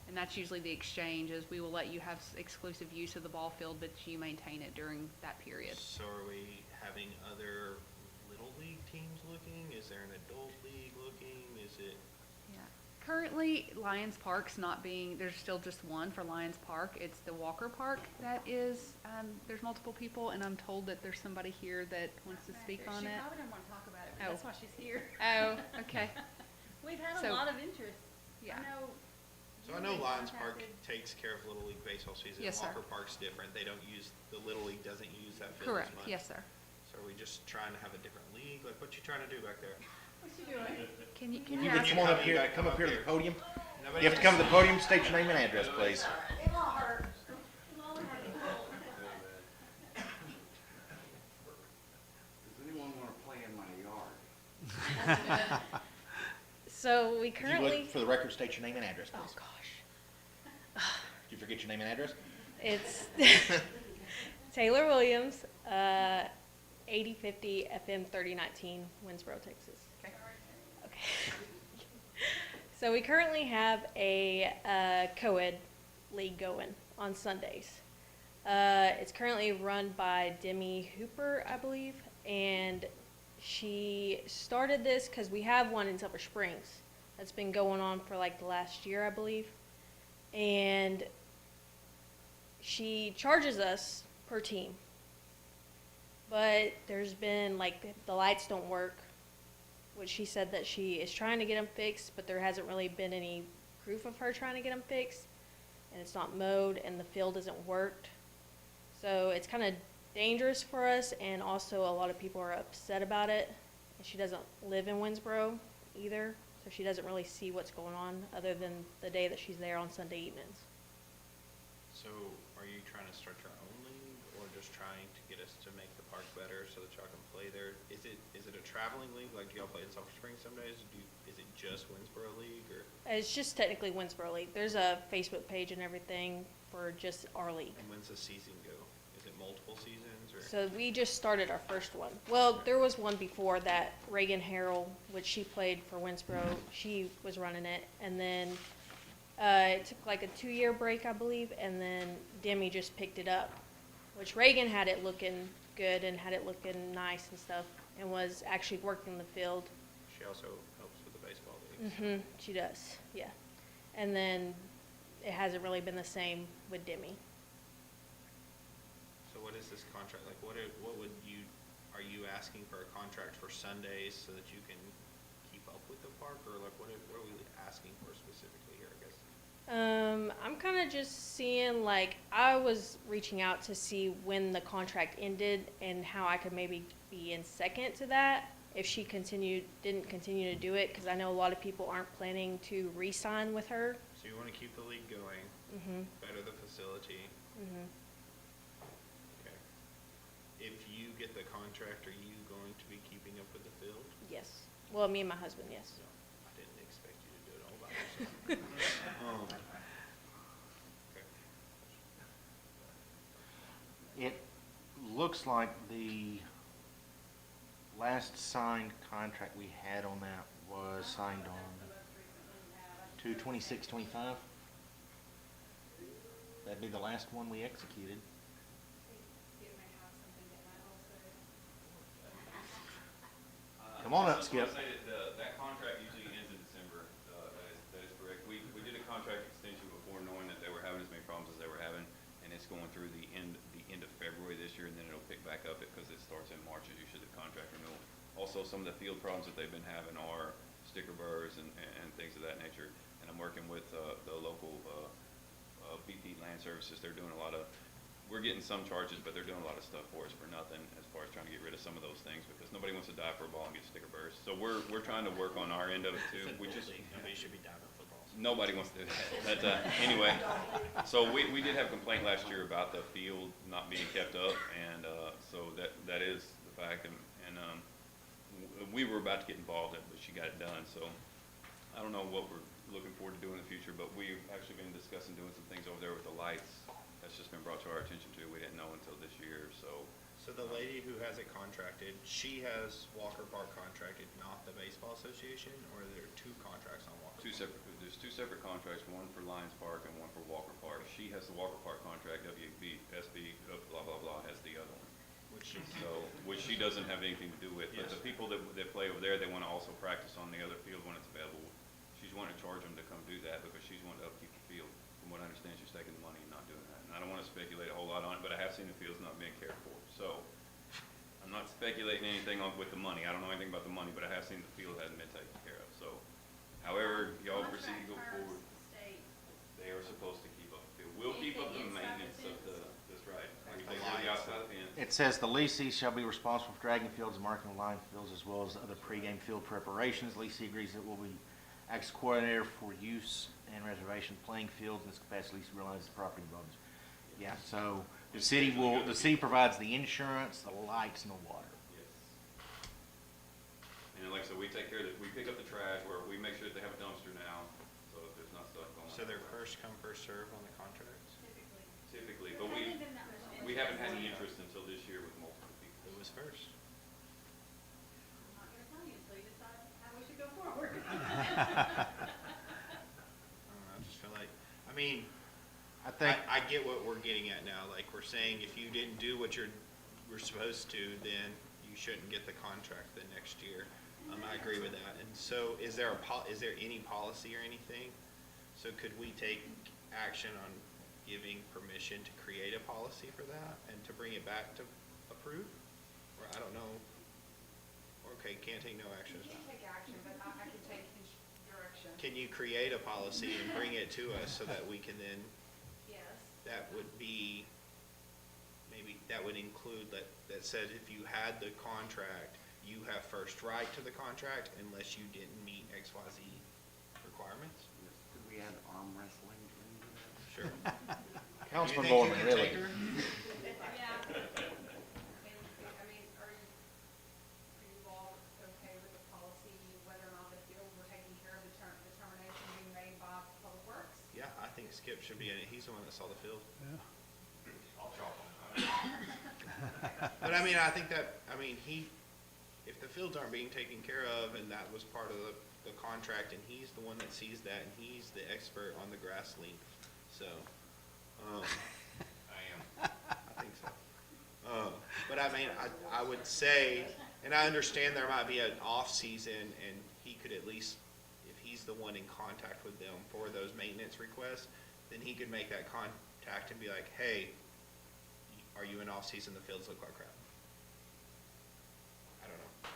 [SPEAKER 6] And that's usually the exchange, is we will let you have exclusive use of the ball field, but you maintain it during that period.
[SPEAKER 2] So are we having other little league teams looking? Is there an adult league looking? Is it?
[SPEAKER 6] Yeah. Currently, Lions Park's not being, there's still just one for Lions Park. It's the Walker Park that is, there's multiple people, and I'm told that there's somebody here that wants to speak on it.
[SPEAKER 10] She probably didn't want to talk about it, but
[SPEAKER 6] Oh.
[SPEAKER 10] that's why she's here.
[SPEAKER 6] Oh, okay.
[SPEAKER 10] We've had
[SPEAKER 6] So-
[SPEAKER 10] a lot of interest.
[SPEAKER 6] Yeah.
[SPEAKER 10] I know.
[SPEAKER 2] So I
[SPEAKER 10] you
[SPEAKER 2] know
[SPEAKER 10] had
[SPEAKER 2] Lions Park
[SPEAKER 10] contacted-
[SPEAKER 2] takes care of Little League baseball season.
[SPEAKER 6] Yes, sir.
[SPEAKER 2] Walker Park's different. They don't use, the Little League doesn't use that field as
[SPEAKER 6] Correct,
[SPEAKER 2] much.
[SPEAKER 6] yes, sir.
[SPEAKER 2] So are we just trying to have a different league? Like, what you trying to do back there?
[SPEAKER 10] What's she doing?
[SPEAKER 6] Can you,
[SPEAKER 1] You
[SPEAKER 6] ask-
[SPEAKER 1] can come on up
[SPEAKER 2] You
[SPEAKER 1] here,
[SPEAKER 2] gotta
[SPEAKER 1] come
[SPEAKER 2] come
[SPEAKER 1] up here to
[SPEAKER 2] up
[SPEAKER 1] the podium.
[SPEAKER 2] Nobody
[SPEAKER 1] You have to come to the podium, state your name and address, please.
[SPEAKER 11] It won't hurt.
[SPEAKER 8] Does anyone want to play in my yard?
[SPEAKER 9] So we
[SPEAKER 1] If you
[SPEAKER 9] currently,
[SPEAKER 1] would, for the record, state your name and address,
[SPEAKER 9] oh
[SPEAKER 1] please.
[SPEAKER 9] gosh,
[SPEAKER 1] Did you forget your name and address?
[SPEAKER 12] It's Taylor Williams, 8050 FM 3019, Winnsboro, Texas.
[SPEAKER 6] Okay.
[SPEAKER 12] Okay. So we currently have a co-ed league going on Sundays. It's currently run by Demi Hooper, I believe, and she started this because we have one in Silver Springs that's been going on for like the last year, I believe. And she charges us per team. But there's been, like, the lights don't work, which she said that she is trying to get them fixed, but there hasn't really been any proof of her trying to get them fixed. And it's not mowed, and the field isn't worked. So it's kind of dangerous for us, and also a lot of people are upset about it. And she doesn't live in Winnsboro either, so she doesn't really see what's going on other than the day that she's there on Sunday evenings.
[SPEAKER 2] So are you trying to start your own league or just trying to get us to make the park better so that y'all can play there? Is it a traveling league? Like, do y'all play in Sulphur Springs some days? Is it just Winnsboro League or?
[SPEAKER 12] It's just technically Winnsboro League. There's a Facebook page and everything for just our league.
[SPEAKER 2] And when's the season go? Is it multiple seasons or?
[SPEAKER 12] So we just started our first one. Well, there was one before that, Reagan Harrell, which she played for Winnsboro. She was running it. And then it took like a 2-year break, I believe, and then Demi just picked it up, which Reagan had it looking good and had it looking nice and stuff, and was actually working the field.
[SPEAKER 2] She also helps with the baseball league.
[SPEAKER 12] She does, yeah. And then it hasn't really been the same with Demi.
[SPEAKER 2] So what is this contract, like, what would you, are you asking for a contract for Sundays so that you can keep up with the park, or like, what are we asking for specifically here, I guess?
[SPEAKER 12] I'm kind of just seeing, like, I was reaching out to see when the contract ended and how I could maybe be in second to that if she didn't continue to do it, because I know a lot of people aren't planning to re-sign with her.
[SPEAKER 2] So you wanna keep the league going, better the facility, okay. If you get the contract, are you going to be keeping up with the field?
[SPEAKER 12] Yes. Well, me and my husband, yes.
[SPEAKER 2] No, I didn't expect you to do it all by yourself. Okay.
[SPEAKER 1] It looks like the last signed contract we had on that was signed on 2/26/25. That'd be the last one we executed.
[SPEAKER 6] It may have something that might also.
[SPEAKER 1] Come on up, Skip.
[SPEAKER 7] I just want to say that that contract usually ends in December. That is correct. We did a contract extension before knowing that they were having as many problems as they were having, and it's going through the end of February this year, and then it'll pick back up because it starts in March is usually the contract renewal. Also, some of the field problems that they've been having are sticker burrs and things of that nature. And I'm working with the local BP Land Services. They're doing a lot of, we're getting some charges, but they're doing a lot of stuff for us for nothing as far as trying to get rid of some of those things because nobody wants to die for a ball and get sticker burrs. So we're trying to work on our end of it too. We just,
[SPEAKER 2] Nobody should be diving footballs.
[SPEAKER 7] nobody wants to do that. But anyway, so we did have a complaint last year about the field not being kept up, and so that is the fact. And we were about to get involved in it, but she got it done. So I don't know what we're looking forward to doing in the future, but we've actually been discussing doing some things over there with the lights. That's just been brought to our attention too. We didn't know until this year, so.
[SPEAKER 2] So So the lady who has it contracted, she has Walker Park contracted, not the Baseball Association, or are there two contracts on Walker?
[SPEAKER 7] There's two separate contracts, one for Lions Park and one for Walker Park. She has the Walker Park contract, WBSB, blah, blah, blah, has the other one. Which she doesn't have anything to do with, but
[SPEAKER 2] Yes.
[SPEAKER 7] the people that play over there, they wanna also practice on the other field when it's available. She's wanting to charge them to come do that because she's wanting to upkeep the field. From what I understand, she's taking the money and not doing that. And I don't wanna speculate a whole lot on it, but I have seen the fields not being cared for. So, I'm not speculating anything with the money. I don't know anything about the money, but I have seen the field hasn't been taken care of, so. However, y'all proceed to go forward,
[SPEAKER 6] State.
[SPEAKER 7] they are supposed to keep up the field. We'll keep up the
[SPEAKER 6] Anything inside
[SPEAKER 7] maintenance
[SPEAKER 6] the
[SPEAKER 7] of the,
[SPEAKER 6] fence?
[SPEAKER 7] that's right.
[SPEAKER 2] Like
[SPEAKER 7] Everything
[SPEAKER 2] the
[SPEAKER 7] on the
[SPEAKER 2] lines.
[SPEAKER 7] outside of the fence.
[SPEAKER 1] It says the leasee shall be responsible for dragging fields and marking the line fields as well as other pregame field preparations. Leasee agrees that will be acts coordinator for use and reservation of playing fields in this capacity. Leasee realizes the property involved. Yeah, so the city provides the insurance, the lights, and the water.
[SPEAKER 7] Yes. And then, like I said, we take care of we pick up the trash, where we make sure that they have a dumpster now, so if there's not stuff going on.
[SPEAKER 2] So they're first come, first served on the contracts?
[SPEAKER 7] Typically,
[SPEAKER 6] There
[SPEAKER 7] but
[SPEAKER 6] hasn't been that much
[SPEAKER 7] we haven't had
[SPEAKER 6] interest.
[SPEAKER 7] any interest until this year with multiple people.
[SPEAKER 2] Who was first?
[SPEAKER 6] I'm not gonna tell you until you decide how we should go forward.
[SPEAKER 2] I just feel like, I mean,
[SPEAKER 1] I think,
[SPEAKER 2] I get what we're getting at now, like, we're saying if you didn't do what we're supposed to, then you shouldn't get the contract the next year. I agree with that, and so, is there any policy or anything? So could we take action on giving permission to create a policy for that, and to bring it back to approve? Or, I don't know, okay, can't take no action.
[SPEAKER 6] You can't take action, but I can take direction.
[SPEAKER 2] Can you create a policy and bring it to us so that we can then,
[SPEAKER 6] Yes.
[SPEAKER 2] that would be, maybe that would include that said if you had the contract, you have first right to the contract unless you didn't meet XYZ requirements?
[SPEAKER 8] Could we add arm wrestling into that?
[SPEAKER 2] Sure.
[SPEAKER 1] Councilman
[SPEAKER 2] You think you
[SPEAKER 1] Bowman,
[SPEAKER 2] can
[SPEAKER 1] really?
[SPEAKER 2] take her?
[SPEAKER 6] Yeah. I mean, are you all okay with the policy, whether or not the field we're taking care of the determination being made by Public Works?
[SPEAKER 2] Yeah, I think Skip should be in it. He's the one that saw the field.
[SPEAKER 7] I'll chalk them.
[SPEAKER 2] But I mean, I think that, I mean, if the fields aren't being taken care of and that was part of the contract and he's the one that sees that and he's the expert on the grass length, so,
[SPEAKER 7] I am.
[SPEAKER 2] I think so. But I mean, I would say, and I understand there might be an off-season and he could at least, if he's the one in contact with them for those maintenance requests, then he could make that contact and be like, hey, are you in off-season? The fields look like crap. I don't know.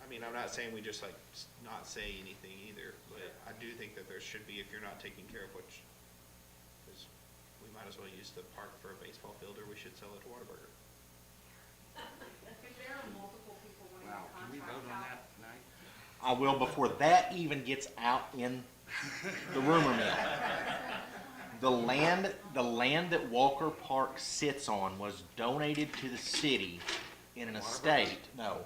[SPEAKER 2] I mean, I'm not saying we just like not say anything either, but I do think that there should be, if you're not taking care of which, because we might as well use the park for a baseball field or we should sell it to Whataburger.
[SPEAKER 6] Because there are multiple people wanting
[SPEAKER 8] Wow,
[SPEAKER 6] to
[SPEAKER 8] can we
[SPEAKER 6] contract
[SPEAKER 8] vote on
[SPEAKER 6] out.
[SPEAKER 8] that tonight?
[SPEAKER 1] I will before that even gets out in the rumor mill. The land that Walker Park sits on was donated to the city in an estate. No,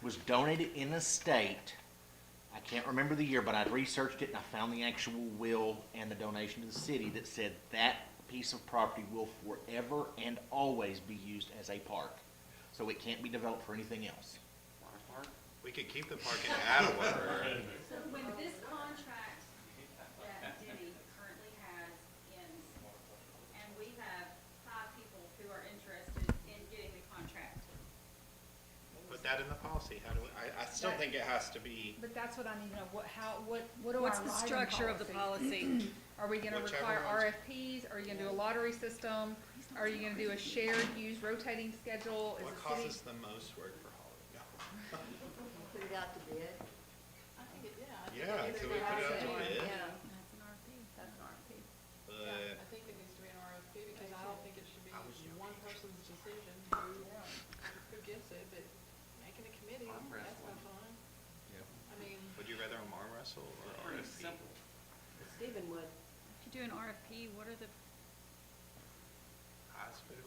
[SPEAKER 1] was donated in an estate. I can't remember the year, but I researched it and I found the actual will and the donation to the city that said that piece of property will forever and always be used as a park. So it can't be developed for anything else.
[SPEAKER 8] Water park?
[SPEAKER 2] We could keep the park and add a Whataburger.
[SPEAKER 6] So when this contract that Denny currently has ends, and we have 5 people who are interested in getting the contract.
[SPEAKER 2] Put that in the policy. How do we, I still think it has to be,
[SPEAKER 6] But that's what I need to know, what do
[SPEAKER 3] What's
[SPEAKER 6] our
[SPEAKER 3] the
[SPEAKER 6] writing
[SPEAKER 3] structure of the policy?
[SPEAKER 6] Are we gonna
[SPEAKER 2] Whichever
[SPEAKER 6] require
[SPEAKER 2] one's-
[SPEAKER 6] RFPs? Are you gonna do a lottery system? Are you gonna do a shared use rotating schedule? Is
[SPEAKER 2] what
[SPEAKER 6] the city?
[SPEAKER 2] causes the most work for Holly? No.
[SPEAKER 11] Put it out to bid.
[SPEAKER 3] I think it, yeah. I think
[SPEAKER 2] Yeah,
[SPEAKER 3] it
[SPEAKER 2] could
[SPEAKER 3] needs
[SPEAKER 2] we
[SPEAKER 3] to
[SPEAKER 2] put it out
[SPEAKER 3] be-
[SPEAKER 2] to bid?
[SPEAKER 11] Yeah.
[SPEAKER 6] That's an RFP. That's an RFP.
[SPEAKER 2] But
[SPEAKER 3] Yeah, I think it needs to be an RFP because I don't think it should be
[SPEAKER 2] I was
[SPEAKER 3] one person's decision who gets it, but making a committee,
[SPEAKER 8] Arm
[SPEAKER 3] that's
[SPEAKER 8] wrestling.
[SPEAKER 3] not fun.
[SPEAKER 2] Yeah.
[SPEAKER 3] I mean,
[SPEAKER 2] Would you rather arm wrestle or
[SPEAKER 8] Pretty
[SPEAKER 2] RFP?
[SPEAKER 8] simple.
[SPEAKER 11] Stephen would.
[SPEAKER 10] If you do an RFP, what are the
[SPEAKER 2] Hospital.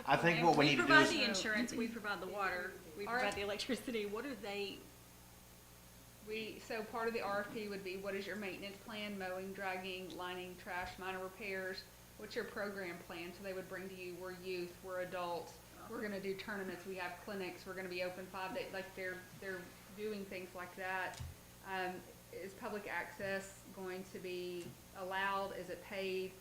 [SPEAKER 1] I think what we need to do
[SPEAKER 10] provide
[SPEAKER 1] is,
[SPEAKER 10] the insurance, we provide the water, we provide the electricity, what are they?
[SPEAKER 6] So part of the RFP would be, what is your maintenance plan, mowing, dragging, lining, trash, minor repairs? What's your program plan? So they would bring to you, we're youth, we're adults, we're gonna do tournaments, we have clinics, we're gonna be open 5 days, like they're doing things like that. Is public access going to be allowed? Is it paid?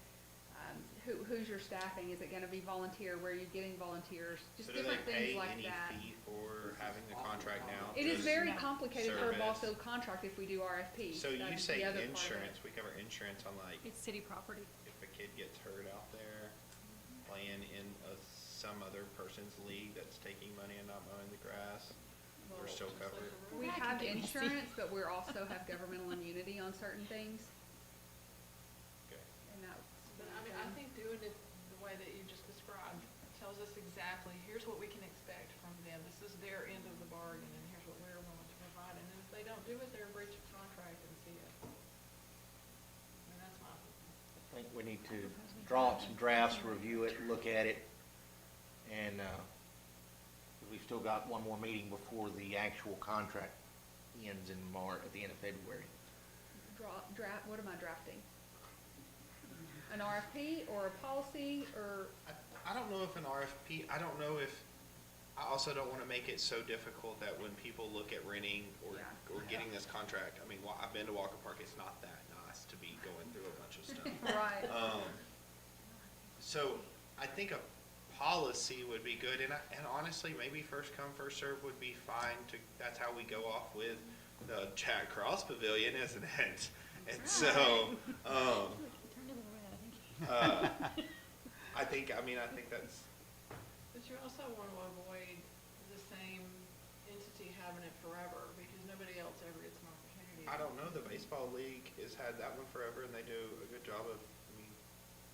[SPEAKER 6] Who's your staffing? Is it gonna be volunteer? Where are you getting volunteers? Just
[SPEAKER 2] So do they
[SPEAKER 6] different things
[SPEAKER 2] pay
[SPEAKER 6] like
[SPEAKER 2] any
[SPEAKER 6] that.
[SPEAKER 2] fee for having the contract now?
[SPEAKER 6] It is
[SPEAKER 2] Just
[SPEAKER 6] very complicated for a ball
[SPEAKER 2] service?
[SPEAKER 6] field contract if we do RFP.
[SPEAKER 2] So you
[SPEAKER 6] That's
[SPEAKER 2] say
[SPEAKER 6] the other part of it.
[SPEAKER 2] insurance, we cover insurance on like,
[SPEAKER 10] It's city property.
[SPEAKER 2] if a kid gets hurt out there playing in some other person's league that's taking money and not mowing the grass, we're still covered.
[SPEAKER 6] We
[SPEAKER 10] That
[SPEAKER 6] have
[SPEAKER 10] can be messy.
[SPEAKER 6] insurance, but we also have governmental immunity on certain things,
[SPEAKER 2] Okay.
[SPEAKER 6] and that's.
[SPEAKER 3] But I mean, I think doing it the way that you just described tells us exactly, here's what we can expect from them. This is their end of the bargain, and here's what we're willing to provide. And if they don't do it, they're a breach of contract and see it. I mean, that's my opinion.
[SPEAKER 1] I think we need to draw up some drafts, review it, look at it, and, we've still got one more meeting before the actual contract ends in March, at the end of February.
[SPEAKER 6] Draft, what am I drafting? An RFP or a policy or,
[SPEAKER 2] I don't know if an RFP, I don't know if, I also don't wanna make it so difficult that when people look at renting or getting this contract, I mean, I've been to Walker Park, it's not that nice to be going through a bunch of stuff.
[SPEAKER 6] right,
[SPEAKER 2] So I think a policy would be good, and honestly, maybe first come, first serve would be fine that's how we go off with the Jack Cross Pavilion, isn't it? And so, I think that's,
[SPEAKER 3] But you also want to avoid the same entity having it forever, because nobody else ever gets an opportunity.
[SPEAKER 2] I don't know, the baseball league has had that one forever, and they do a good job of,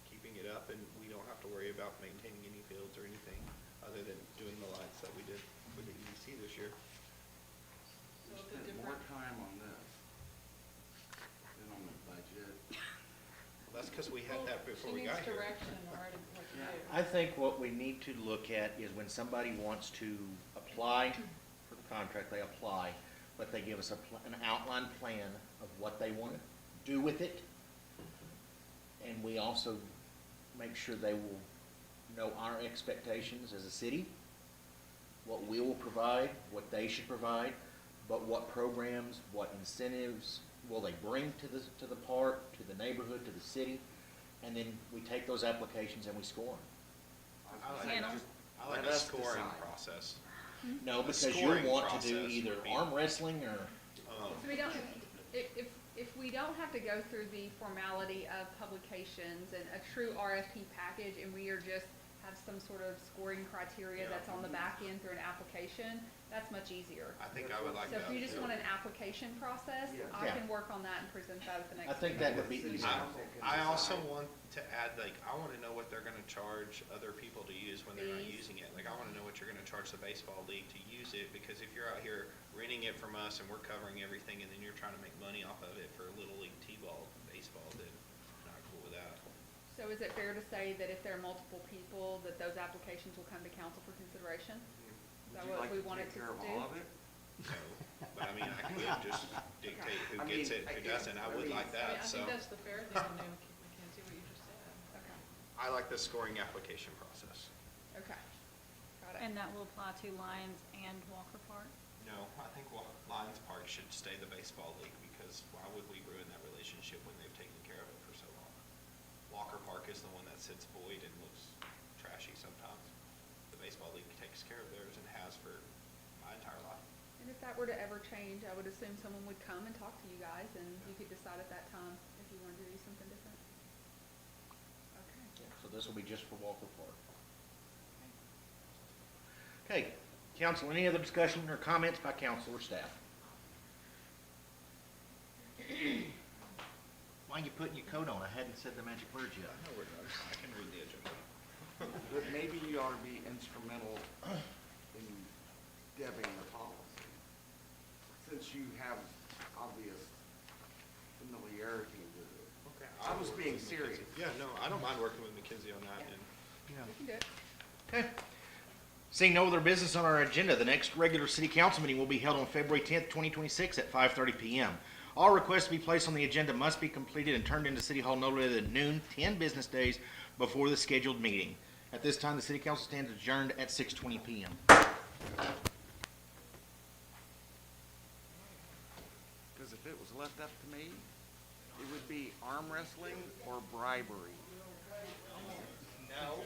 [SPEAKER 2] keeping it up, and we don't have to worry about maintaining any fields or anything, other than doing the lights that we did with the EDC this year.
[SPEAKER 3] So it's a
[SPEAKER 8] Spent more
[SPEAKER 3] different,
[SPEAKER 8] time on this than on the budget.
[SPEAKER 2] Well, that's because we had
[SPEAKER 3] well,
[SPEAKER 2] that before
[SPEAKER 3] she
[SPEAKER 2] we
[SPEAKER 3] needs
[SPEAKER 2] got here.
[SPEAKER 3] direction already, what to do.
[SPEAKER 1] I think what we need to look at is when somebody wants to apply for the contract, they apply, but they give us an outline plan of what they want to do with it. And we also make sure they will know our expectations as a city, what we will provide, what they should provide, but what programs, what incentives will they bring to the park, to the neighborhood, to the city, and then we take those applications and we score them.
[SPEAKER 2] I like
[SPEAKER 8] Let
[SPEAKER 2] a
[SPEAKER 8] us
[SPEAKER 2] scoring
[SPEAKER 8] decide.
[SPEAKER 2] process.
[SPEAKER 1] No,
[SPEAKER 2] The
[SPEAKER 1] because you
[SPEAKER 2] scoring
[SPEAKER 1] want to do
[SPEAKER 2] process
[SPEAKER 1] either
[SPEAKER 2] would be-
[SPEAKER 1] arm wrestling or,
[SPEAKER 6] so we don't, if we don't have to go through the formality of publications and a true RFP package, and we are just have some sort of scoring criteria
[SPEAKER 2] Yeah.
[SPEAKER 6] that's on the back end through an application, that's much easier.
[SPEAKER 2] I think I would like
[SPEAKER 6] So
[SPEAKER 2] that.
[SPEAKER 6] if you just want an application process, I
[SPEAKER 1] Yeah.
[SPEAKER 6] can work on that and present that at the next
[SPEAKER 1] I think
[SPEAKER 6] meeting.
[SPEAKER 1] that would be easier.
[SPEAKER 2] I also want to add, I want to know what they're going to charge other people to use when they're not
[SPEAKER 6] Fees.
[SPEAKER 2] using it. I want to know what you're going to charge the baseball league to use it, because if you're out here renting it from us and we're covering everything, and then you're trying to make money off of it for little league t-ball, baseball, then I'm not cool with that.
[SPEAKER 6] So is it fair to say that if there are multiple people, that those applications will come to council for consideration? Is that
[SPEAKER 8] Would you
[SPEAKER 6] what
[SPEAKER 8] like
[SPEAKER 6] we
[SPEAKER 8] to
[SPEAKER 6] wanted
[SPEAKER 8] take
[SPEAKER 6] to
[SPEAKER 8] care of
[SPEAKER 6] do?
[SPEAKER 8] all of it?
[SPEAKER 2] So, but I mean, I could just dictate who
[SPEAKER 8] I
[SPEAKER 2] gets
[SPEAKER 8] mean,
[SPEAKER 2] it, who
[SPEAKER 8] yeah,
[SPEAKER 2] doesn't. I
[SPEAKER 8] I
[SPEAKER 2] would
[SPEAKER 8] mean,
[SPEAKER 2] like
[SPEAKER 3] I mean,
[SPEAKER 2] that,
[SPEAKER 3] I
[SPEAKER 2] so.
[SPEAKER 3] think that's the fair thing to do, Mackenzie, what you just said.
[SPEAKER 6] Okay,
[SPEAKER 2] I like the scoring application process.
[SPEAKER 6] okay, got it.
[SPEAKER 10] And that will apply to Lions and Walker Park?
[SPEAKER 2] No, I think Lions Park should stay the baseball league, because why would we ruin that relationship when they've taken care of it for so long? Walker Park is the one that sits void and looks trashy sometimes. The baseball league takes care of theirs and has for my entire life.
[SPEAKER 6] And if that were to ever change, I would assume someone would come and talk to you guys, and you could decide at that time if you wanted to do something different. Okay.
[SPEAKER 1] So this will be just for Walker Park. Okay, council, any other discussion or comments by council or staff? Why are you putting your coat on? I hadn't said the magic words yet.
[SPEAKER 2] I know we're done. I can read the agenda.
[SPEAKER 8] But maybe you ought to be instrumental in debbing the policy, since you have obvious familiarity with it.
[SPEAKER 2] Okay.
[SPEAKER 8] I was being serious.
[SPEAKER 2] Yeah, no, I don't mind working with Mackenzie on that, and
[SPEAKER 6] We can do it.
[SPEAKER 1] Okay. Seeing no other business on our agenda, the next regular city council meeting will be held on February 10th, 2026 at 5:30 p.m. All requests to be placed on the agenda must be completed and turned into City Hall no later than noon, 10 business days before the scheduled meeting. At this time, the city council stands adjourned at 6:20 PM.
[SPEAKER 8] Because if it was left up to me, it would be arm wrestling or bribery.
[SPEAKER 1] No.